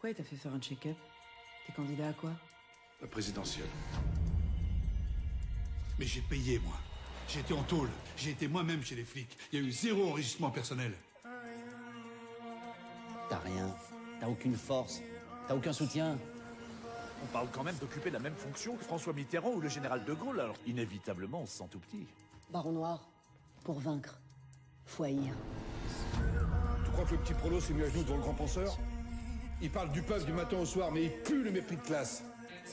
Pourquoi il t'a fait faire un check-up? T'es candidat à quoi? La présidentielle. Mais j'ai payé, moi. J'ai été en tôle. J'ai été moi-même chez les flics. Il y a eu 0 enrichissement personnel. T'as rien. T'as aucune force. T'as aucun soutien. On parle quand même d'occuper la même fonction que François Mitterrand ou le général de Gaulle, alors inévitablement on se sent tout petit. Baron Noir, pour vaincre, faut haïr. Tu crois que le petit prolo s'est mis à genoux devant le grand penseur? Il parle du peuple du matin au soir, mais il pue le mépris de classe.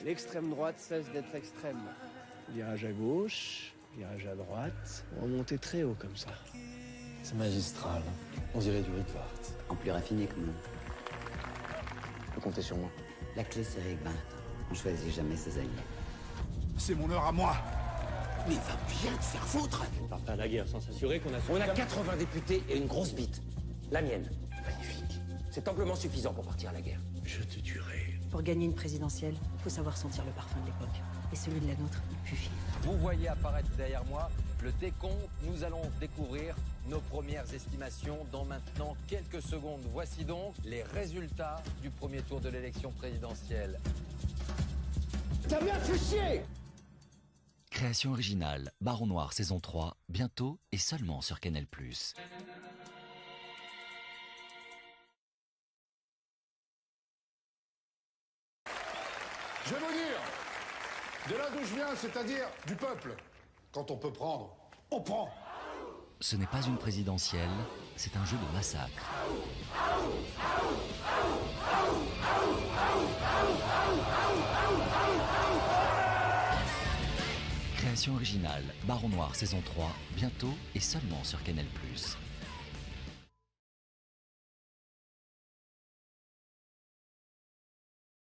L'extrême droite cesse d'être extrême. Virage à gauche, virage à droite, on va monter très haut comme ça. C'est magistral. On dirait du Ricard. En plus raffiné quand même. Tu peux compter sur moi. La clé c'est Rigbart. On choisit jamais ses alliés. C'est mon heure à moi. Mais va bien te faire foutre! On part pas à la guerre sans s'assurer qu'on a... On a 80 députés et une grosse bite. La mienne. Magnifique. C'est amplement suffisant pour partir à la guerre. Je te tuerai. Pour gagner une présidentielle, faut savoir sentir le parfum de l'époque. Et celui de la nôtre, il pue fine. Vous voyez apparaître derrière moi le décompte. Nous allons découvrir nos premières estimations dans maintenant quelques secondes. Voici donc les résultats du premier tour de l'élection présidentielle. T'as bien fait chier! Création originale, Baron Noir saison 3, bientôt et seulement sur Canal+. Je vais vous dire, de là d'où je viens, c'est-à-dire du peuple. Quand on peut prendre, on prend. Ce n'est pas une présidentielle, c'est un jeu de massacre. Création originale, Baron Noir saison 3, bientôt et seulement sur Canal+.